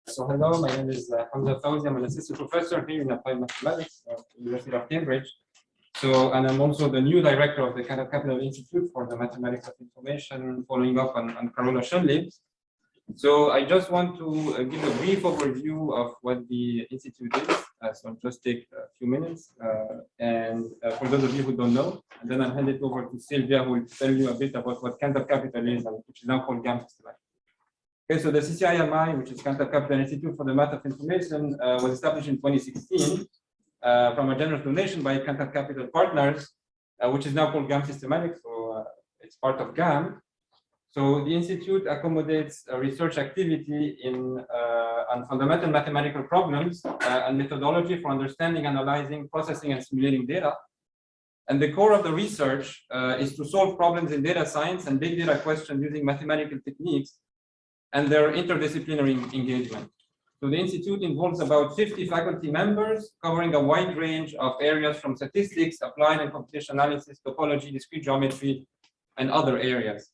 So hello, my name is Hamza Fawzi. I'm an assistant professor here in applied mathematics at the University of Cambridge. And I'm also the new director of the Cantab Capital Institute for the Mathematics of Information, following up on Carola Schönleb's. So I just want to give a brief overview of what the institute is. So I'll just take a few minutes. For those of you who don't know, and then I'll hand it over to Silvia, who will tell you a bit about what Cantab Capital is, which is now called GAM Systematic. Okay, so the CCIMI, which is Cantab Capital Institute for the Math of Information, was established in 2016 from a generous donation by Cantab Capital Partners, which is now called GAM Systematic. So it's part of GAM. So the institute accommodates research activity on fundamental mathematical problems and methodology for understanding, analyzing, processing, and simulating data. And the core of the research is to solve problems in data science and big data questions using mathematical techniques and their interdisciplinary engagement. So the institute involves about 50 faculty members covering a wide range of areas from statistics, applied and computational analysis, topology, discrete geometry, and other areas.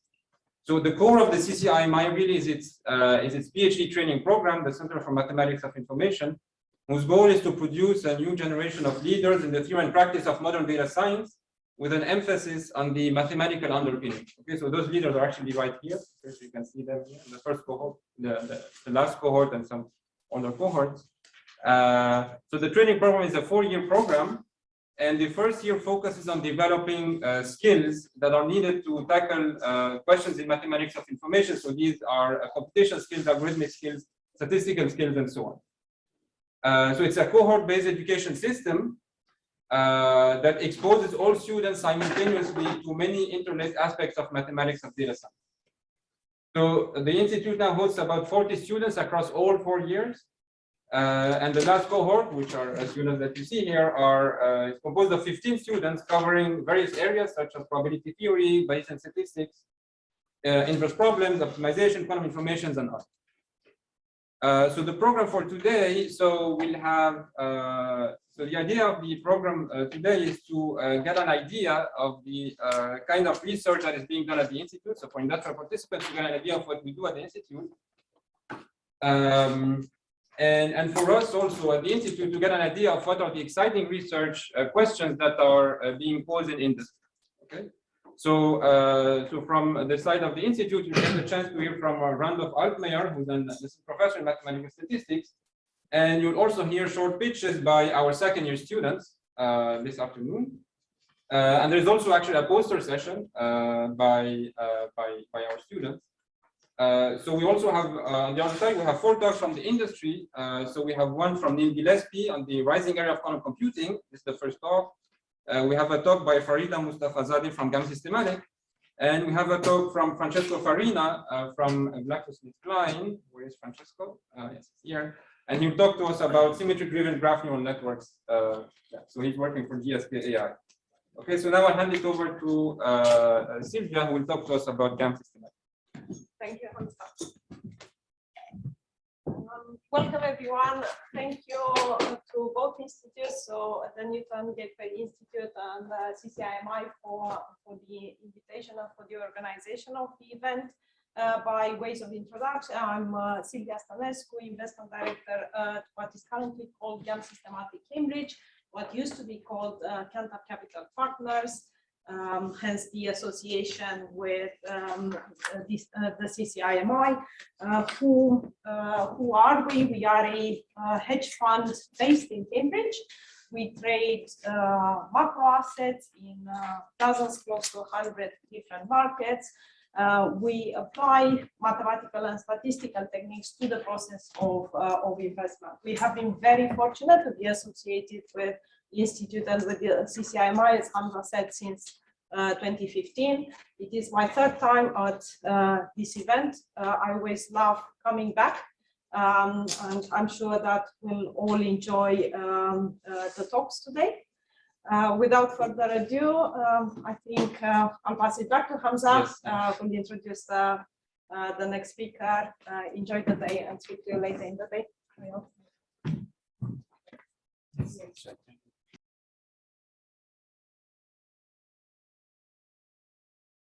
So the core of the CCIMI really is its PhD training program, the Center for Mathematics of Information, whose goal is to produce a new generation of leaders in the theory and practice of modern data science, with an emphasis on the mathematical underpinning. Okay, so those leaders are actually right here. So you can see them here in the first cohort, the last cohort, and some other cohorts. So the training program is a 4-year program. And the first year focuses on developing skills that are needed to tackle questions in mathematics of information. So these are computation skills, algorithmic skills, statistical skills, and so on. So it's a cohort-based education system that exposes all students simultaneously to many interlinked aspects of mathematics of data science. So the institute now hosts about 40 students across all 4 years. And the last cohort, which are students that you see here, are composed of 15 students covering various areas such as probability theory, Bayesian statistics, inverse problems, optimization, quantum information, and others. So the program for today, so we'll have, so the idea of the program today is to get an idea of the kind of research that is being done at the institute. So for industrial participants, to get an idea of what we do at the institute. And for us also at the institute to get an idea of what are the exciting research questions that are being posed in industry. Okay, so from the side of the institute, you get the chance to hear from Randolph Altmaier, who's an assistant professor in mathematical statistics, and you'll also hear short pitches by our second-year students this afternoon. And there's also actually a poster session by our students. So we also have, on the other side, we have 4 talks from the industry. So we have one from Neil Gillespie on the rising area of quantum computing. This is the first talk. We have a talk by Farida Mustafazadeh from GAM Systematic. And we have a talk from Francesco Farina from GlaxoSmithKline. Where is Francesco? Yes, here. And he'll talk to us about symmetry-driven graph neural networks. So he's working for GSK AI. Okay, so now I'll hand it over to Silvia, who will talk to us about GAM Systematic. Thank you, Hamza. Welcome, everyone. Thank you to both institutes, so the Newton Gateway Institute and CCIMI for the invitation and for the organization of the event. By ways of introduction, I'm Silvia Stanescu, investment director at what is currently called GAM Systematic Cambridge, what used to be called Cantab Capital Partners. Hence the association with the CCIMI. Who are we? We are a hedge fund based in Cambridge. We trade macro assets in dozens, close to 100 different markets. We apply mathematical and statistical techniques to the process of investment. We have been very fortunate to be associated with the Institute and with the CCIMI, as Hamza said, since 2015. It is my 3rd time at this event. I always love coming back, and I'm sure that we'll all enjoy the talks today. Without further ado, I think I'll pass it back to Hamza, yes. Who will introduce the next speaker. Enjoy the day and speak to you later in the day.